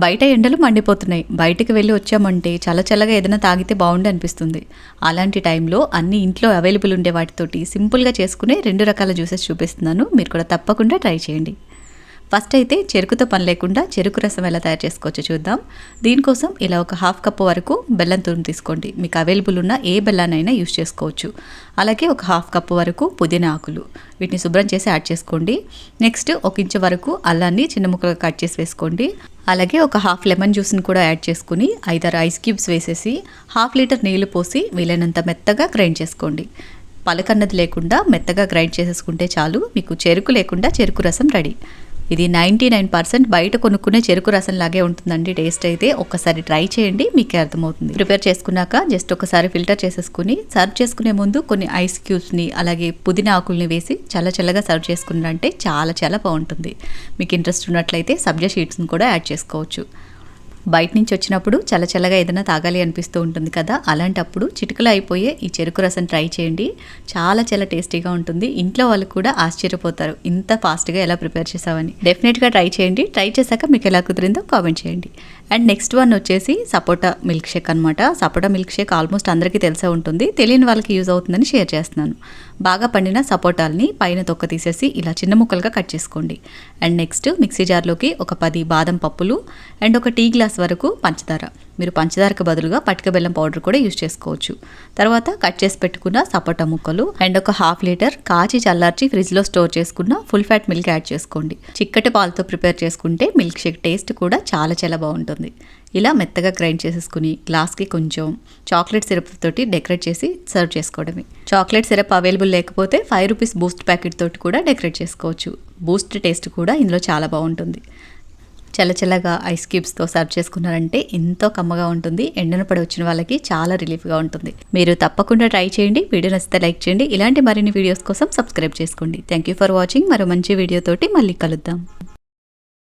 బయట ఎండలు మండిపోతున్నాయి. బయటికి వెళ్ళి వచ్చామంటే చల్లగా ఏదైనా తాగితే బాగుండి అనిపిస్తుంది. అలాంటి టైంలో అన్ని ఇంట్లో అవైలబుల్ ఉండే వాటితోటి సింపుల్గా చేసుకునే 2 రకాల జ్యూసెస్ చూపిస్తున్నాను. మీరు కూడా తప్పకుండా ట్రై చేయండి. ఫస్ట్ అయితే చెరుకుతో పని లేకుండా చెరుకు రసం ఎలా తయారు చేసుకోవచ్చో చూద్దాం. దీనికోసం ఇలా ఒక 1/2 కప్పు వరకు బెల్లం తురుము తీసుకోండి. మీకు అవైలబుల్ ఉన్న ఏ బెల్లానైనా యూస్ చేసుకోవచ్చు. అలాగే ఒక 1/2 కప్పు వరకు పుదీనా ఆకులు, వీటిని శుభ్రం చేసి యాడ్ చేసుకోండి. నెక్స్ట్ 1 ఇంచు వరకు అల్లాన్ని చిన్న ముక్కలుగా కట్ చేసి వేసుకోండి. అలాగే ఒక 1/2 లెమన్ జ్యూస్ని కూడా యాడ్ చేసుకుని 5-6 ఐస్ క్యూబ్స్ వేసేసి 1/2 లీటర్ నీళ్లు పోసి వీలైనంత మెత్తగా గ్రైండ్ చేసుకోండి. పలకన్నది లేకుండా మెత్తగా గ్రైండ్ చేసేసుకుంటే చాలు. మీకు చెరుకు లేకుండా చెరుకు రసం రెడీ. ఇది 99% బయట కొనుక్కునే చెరుకు రసం లాగే ఉంటుందండి. టేస్ట్ అయితే ఒక్కసారి ట్రై చేయండి, మీకే అర్థమవుతుంది. ప్రిపేర్ చేసుకున్నాక జస్ట్ ఒకసారి ఫిల్టర్ చేసేసుకుని సర్వ్ చేసుకునే ముందు కొన్ని ఐస్ క్యూబ్స్ని అలాగే పుదీనా ఆకుల్ని వేసి చల్లగా సర్వ్ చేసుకున్నారంటే చాలా బాగుంటుంది. మీకు ఇంట్రెస్ట్ ఉన్నట్లయితే సబ్జా షీట్స్ని కూడా యాడ్ చేసుకోవచ్చు. బయట నుంచి వచ్చినప్పుడు చల్లగా ఏదైనా తాగాలి అనిపిస్తూ ఉంటుంది కదా, అలాంటప్పుడు చిటికలో అయిపోయే ఈ చెరుకు రసం ట్రై చేయండి. చాలా టేస్టీగా ఉంటుంది. ఇంట్లో వాళ్ళు కూడా ఆశ్చర్యపోతారు, ఇంత ఫాస్ట్గా ఎలా ప్రిపేర్ చేసావని. డెఫినెట్గా ట్రై చేయండి. ట్రై చేశాక మీకు ఎలా కుదిరిందో కామెంట్ చేయండి. అండ్ నెక్స్ట్ వన్ వచ్చేసి సపోటా మిల్క్ షేక్ అనమాట. సపోటా మిల్క్ షేక్ ఆల్మోస్ట్ అందరికీ తెలిసే ఉంటుంది. తెలియని వాళ్ళకి యూజ్ అవుతుందని షేర్ చేస్తున్నాను. బాగా పండిన సపోటాల్ని పైన తొక్క తీసేసి ఇలా చిన్న ముక్కలుగా కట్ చేసుకోండి. అండ్ నెక్స్ట్ మిక్సీ జార్లోకి ఒక 10 బాదం పప్పులు అండ్ ఒక టీ గ్లాస్ వరకు పంచదార. మీరు పంచదారకు బదులుగా పటిక బెల్లం పౌడర్ కూడా యూజ్ చేసుకోవచ్చు. తర్వాత కట్ చేసి పెట్టుకున్న సపోటా ముక్కలు అండ్ ఒక 1/2 లీటర్ కాచి చల్లార్చి ఫ్రిడ్జ్లో స్టోర్ చేసుకున్న ఫుల్ ఫ్యాట్ మిల్క్ యాడ్ చేసుకోండి. చిక్కటి పాలతో ప్రిపేర్ చేసుకుంటే మిల్క్ షేక్ టేస్ట్ కూడా చాలా బాగుంటుంది. ఇలా మెత్తగా గ్రైండ్ చేసేసుకుని గ్లాస్కి కొంచెం చాక్లెట్ సిరప్ తోటి డెకరేట్ చేసి సర్వ్ చేసుకోవడమే. చాక్లెట్ సిరప్ అవైలబుల్ లేకపోతే 5 రూపీస్ బూస్ట్ ప్యాకెట్ తోటి కూడా డెకరేట్ చేసుకోవచ్చు. బూస్ట్ టేస్ట్ కూడా ఇందులో చాలా బాగుంటుంది. చల్లగా ఐస్ క్యూబ్స్తో సర్వ్ చేసుకున్నారంటే ఎంతో కమ్మగా ఉంటుంది. ఎండన పడి వచ్చిన వాళ్ళకి చాలా రిలీఫ్గా ఉంటుంది. మీరు తప్పకుండా ట్రై చేయండి. వీడియో నచ్చితే లైక్ చేయండి. ఇలాంటి మరిన్ని వీడియోస్ కోసం సబ్స్క్రైబ్ చేసుకోండి. Thank you for watching. మరో మంచి వీడియోతోటి మళ్ళీ కలుద్దాం.